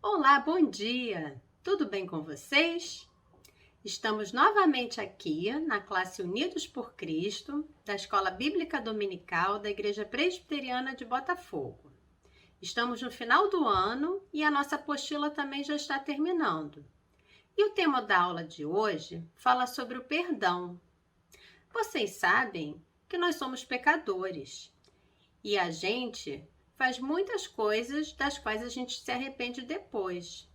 Olá, bom dia! Tudo bem com vocês? Estamos novamente aqui na classe Unidos por Cristo, da Escola Bíblica Dominical da Igreja Presbiteriana de Botafogo. Estamos no final do ano e a nossa apostila também já está terminando. E o tema da aula de hoje fala sobre o perdão. Vocês sabem que nós somos pecadores e a gente faz muitas coisas das quais a gente se arrepende depois.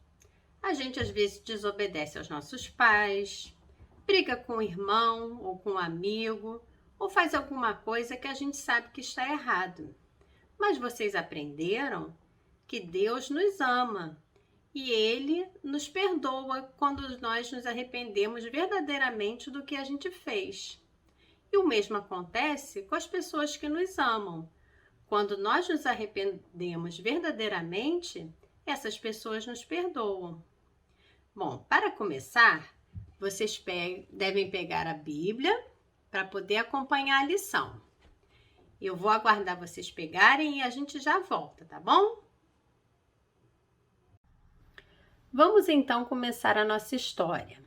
A gente às vezes desobedece aos nossos pais, briga com o irmão ou com um amigo, ou faz alguma coisa que a gente sabe que está errado. Mas vocês aprenderam que Deus nos ama e Ele nos perdoa quando nós nos arrependemos verdadeiramente do que a gente fez. E o mesmo acontece com as pessoas que nos amam. Quando nós nos arrependemos verdadeiramente, essas pessoas nos perdoam. Bom, para começar, vocês devem pegar a Bíblia para poder acompanhar a lição. Eu vou aguardar vocês pegarem e a gente já volta, tá bom? Vamos então começar a nossa história.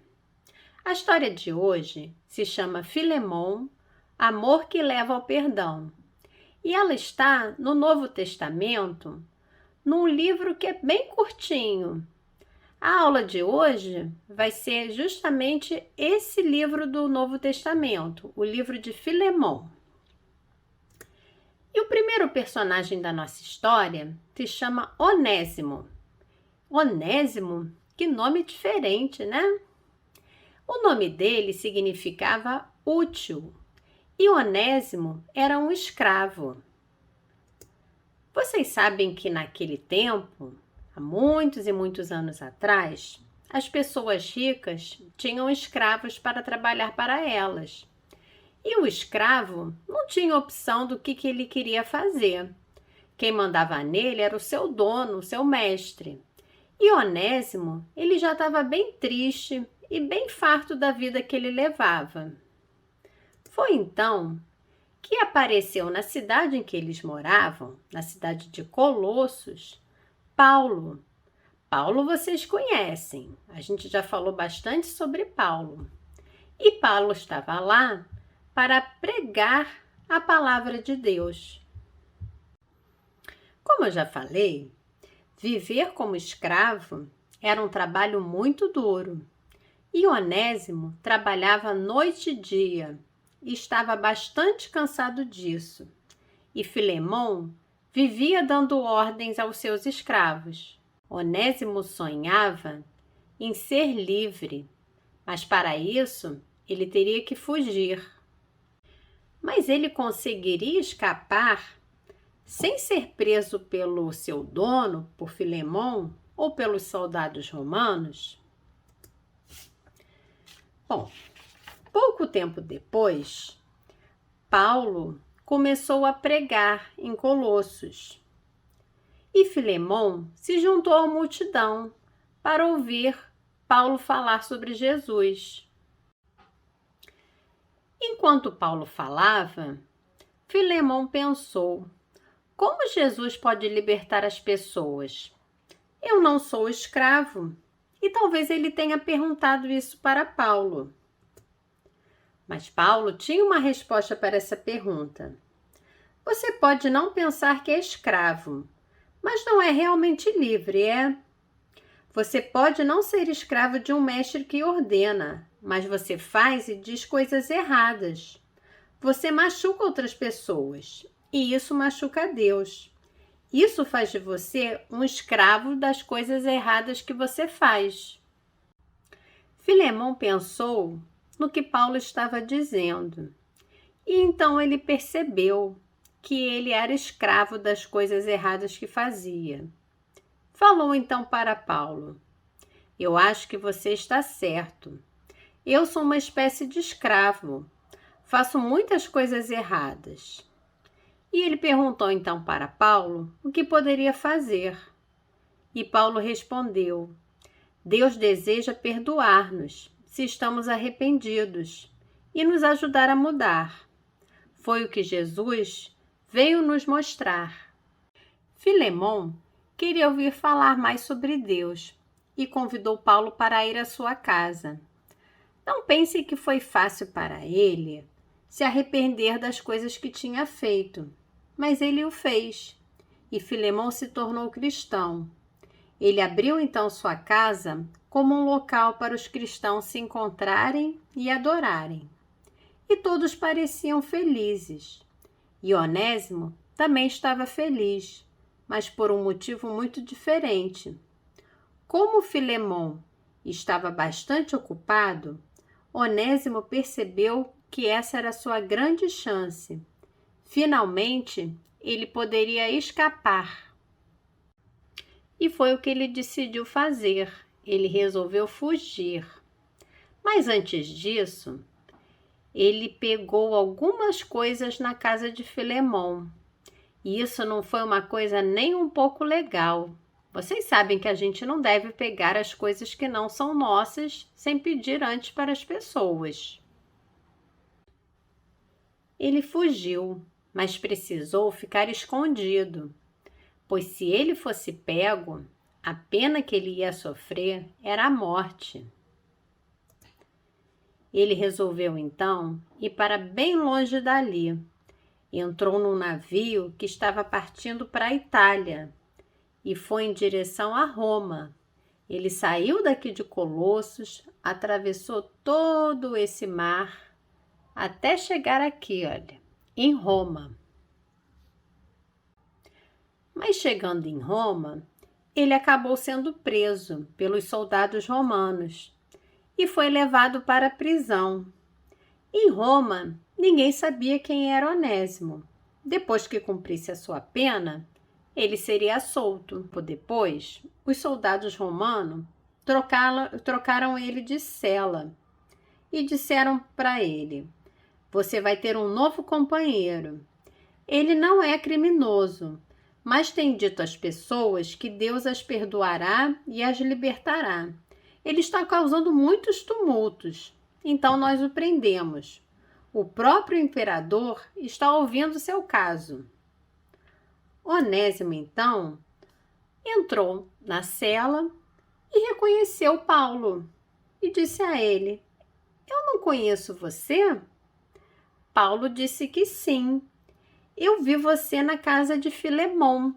A história de hoje se chama Filemon, Amor que Leva ao Perdão. E ela está no Novo Testamento, num livro que é bem curtinho. A aula de hoje vai ser justamente esse livro do Novo Testamento, o livro de Filemon. E o primeiro personagem da nossa história se chama Onésimo. Onésimo, que nome diferente, né? O nome dele significava útil. E Onésimo era um escravo. Vocês sabem que naquele tempo, há muitos e muitos anos atrás, as pessoas ricas tinham escravos para trabalhar para elas. E o escravo não tinha opção do que ele queria fazer. Quem mandava nele era o seu dono, o seu mestre. E Onésimo, ele já estava bem triste e bem farto da vida que ele levava. Foi então que apareceu na cidade em que eles moravam, na cidade de Colossos, Paulo. Paulo vocês conhecem, a gente já falou bastante sobre Paulo. E Paulo estava lá para pregar a palavra de Deus. Como eu já falei, viver como escravo era um trabalho muito duro. E Onésimo trabalhava noite e dia. E estava bastante cansado disso. E Filemon vivia dando ordens aos seus escravos. Onésimo sonhava em ser livre, mas para isso ele teria que fugir. Mas ele conseguiria escapar sem ser preso pelo seu dono, por Filemon, ou pelos soldados romanos? Bom, pouco tempo depois, Paulo começou a pregar em Colossos e Filemon se juntou à multidão para ouvir Paulo falar sobre Jesus. Enquanto Paulo falava, Filemon pensou: como Jesus pode libertar as pessoas? Eu não sou escravo. E talvez ele tenha perguntado isso para Paulo. Mas Paulo tinha uma resposta para essa pergunta. Você pode não pensar que é escravo, mas não é realmente livre, é? Você pode não ser escravo de um mestre que ordena, mas você faz e diz coisas erradas. Você machuca outras pessoas, e isso machuca a Deus. Isso faz de você um escravo das coisas erradas que você faz. Filemon pensou no que Paulo estava dizendo. E então ele percebeu que ele era escravo das coisas erradas que fazia. Falou então para Paulo: Eu acho que você está certo. Eu sou uma espécie de escravo. Faço muitas coisas erradas. E ele perguntou então para Paulo o que poderia fazer. E Paulo respondeu: Deus deseja perdoar-nos se estamos arrependidos e nos ajudar a mudar. Foi o que Jesus veio nos mostrar. Filemon queria ouvir falar mais sobre Deus e convidou Paulo para ir à sua casa. Não pense que foi fácil para ele se arrepender das coisas que tinha feito, mas ele o fez, e Filemon se tornou cristão. Ele abriu então sua casa como um local para os cristãos se encontrarem e adorarem. E todos pareciam felizes. E Onésimo também estava feliz, mas por um motivo muito diferente. Como Filemon estava bastante ocupado, Onésimo percebeu que essa era a sua grande chance. Finalmente, ele poderia escapar. E foi o que ele decidiu fazer. Ele resolveu fugir. Mas antes disso, ele pegou algumas coisas na casa de Filemon. E isso não foi uma coisa nem um pouco legal. Vocês sabem que a gente não deve pegar as coisas que não são nossas sem pedir antes para as pessoas. Ele fugiu, mas precisou ficar escondido, pois se ele fosse pego, a pena que ele ia sofrer era a morte. Ele resolveu então ir para bem longe dali. Entrou num navio que estava partindo para a Itália e foi em direção a Roma. Ele saiu daqui de Colossos, atravessou todo esse mar até chegar aqui, olha, em Roma. Mas chegando em Roma, ele acabou sendo preso pelos soldados romanos e foi levado para a prisão. Em Roma, ninguém sabia quem era Onésimo. Depois que cumprisse a sua pena, ele seria solto. Depois, os soldados romanos trocaram ele de cela e disseram para ele: Você vai ter um novo companheiro. Ele não é criminoso, mas tem dito às pessoas que Deus as perdoará e as libertará. Ele está causando muitos tumultos, então nós o prendemos. O próprio imperador está ouvindo seu caso. Onésimo, então, entrou na cela e reconheceu Paulo e disse a ele: Eu não conheço você? Paulo disse que sim. Eu vi você na casa de Filemon.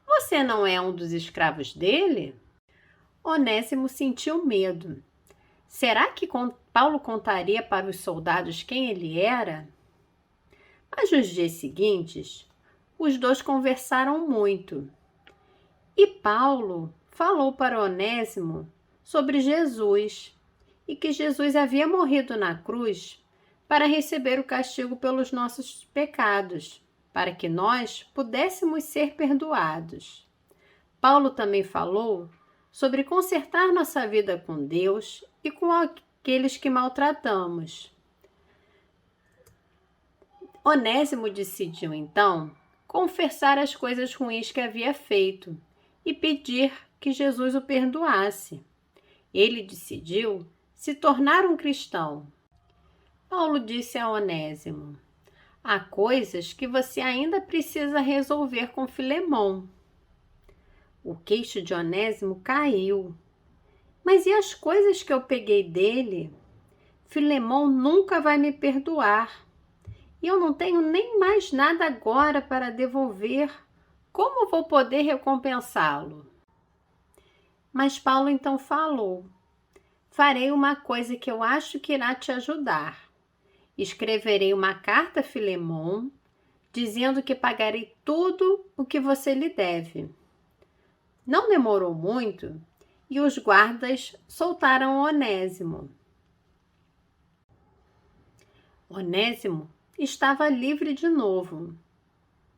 Você não é um dos escravos dele? Onésimo sentiu medo. Será que Paulo contaria para os soldados quem ele era? Mas nos dias seguintes, os dois conversaram muito. E Paulo falou para Onésimo sobre Jesus e que Jesus havia morrido na cruz para receber o castigo pelos nossos pecados, para que nós pudéssemos ser perdoados. Paulo também falou sobre consertar nossa vida com Deus e com aqueles que maltratamos. Onésimo decidiu, então, confessar as coisas ruins que havia feito e pedir que Jesus o perdoasse. Ele decidiu se tornar um cristão. Paulo disse a Onésimo: Há coisas que você ainda precisa resolver com Filemon. O queixo de Onésimo caiu. Mas e as coisas que eu peguei dele? Filemon nunca vai me perdoar. E eu não tenho nem mais nada agora para devolver. Como vou poder recompensá-lo? Mas Paulo então falou: Farei uma coisa que eu acho que irá te ajudar. Escreverei uma carta a Filemon, dizendo que pagarei tudo o que você lhe deve. Não demorou muito e os guardas soltaram Onésimo. Onésimo estava livre de novo,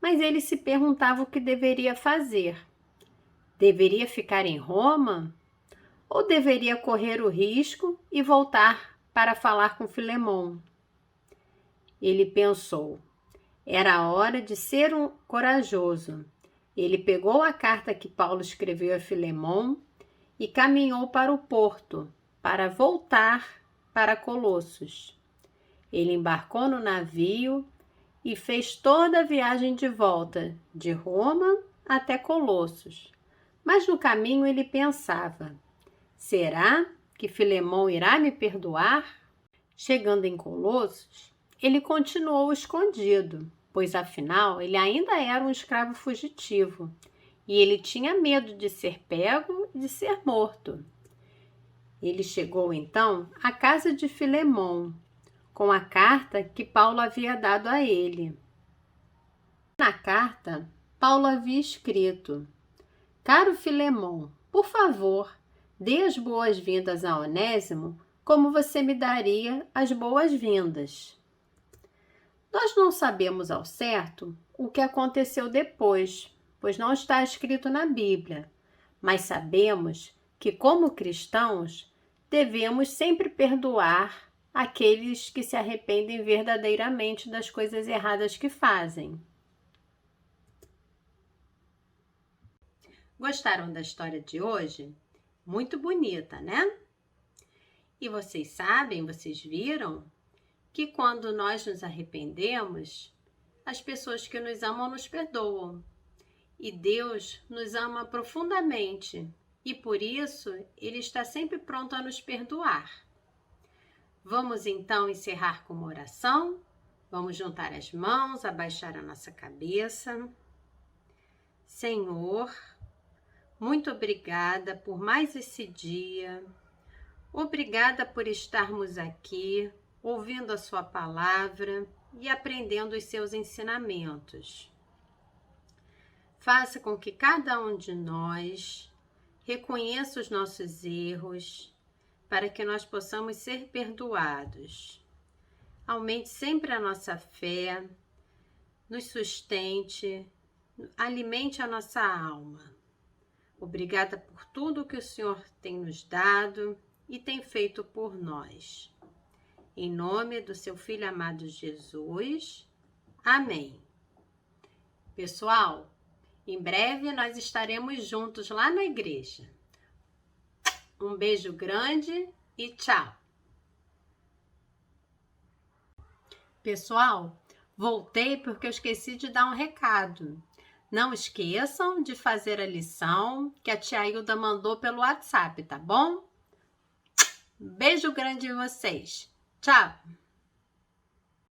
mas ele se perguntava o que deveria fazer. Deveria ficar em Roma ou deveria correr o risco e voltar para falar com Filemon? Ele pensou, era hora de ser corajoso. Ele pegou a carta que Paulo escreveu a Filemon e caminhou para o porto, para voltar para Colossos. Ele embarcou no navio e fez toda a viagem de volta, de Roma até Colossos. Mas no caminho ele pensava, será que Filemon irá me perdoar? Chegando em Colossos, ele continuou escondido, pois afinal ele ainda era um escravo fugitivo e ele tinha medo de ser pego e de ser morto. Ele chegou então à casa de Filemon, com a carta que Paulo havia dado a ele. Na carta, Paulo havia escrito: Caro Filemon, por favor, dê as boas-vindas a Onésimo, como você me daria as boas-vindas. Nós não sabemos ao certo o que aconteceu depois, pois não está escrito na Bíblia, mas sabemos que, como cristãos, devemos sempre perdoar aqueles que se arrependem verdadeiramente das coisas erradas que fazem. Gostaram da história de hoje? Muito bonita, né? E vocês sabem, vocês viram, que quando nós nos arrependemos, as pessoas que nos amam nos perdoam. E Deus nos ama profundamente e por isso Ele está sempre pronto a nos perdoar. Vamos então encerrar com uma oração? Vamos juntar as mãos, abaixar a nossa cabeça. Senhor, muito obrigada por mais esse dia. Obrigada por estarmos aqui, ouvindo a sua palavra e aprendendo os seus ensinamentos. Faça com que cada um de nós reconheça os nossos erros, para que nós possamos ser perdoados. Aumente sempre a nossa fé, nos sustente, alimente a nossa alma. Obrigada por tudo que o Senhor tem nos dado e tem feito por nós. Em nome do seu Filho amado Jesus. Amém. Pessoal, em breve nós estaremos juntos lá na igreja. Um beijo grande e tchau! Pessoal, voltei porque eu esqueci de dar um recado. Não esqueçam de fazer a lição que a tia Hilda mandou pelo WhatsApp, tá bom? Beijo grande em vocês. Tchau!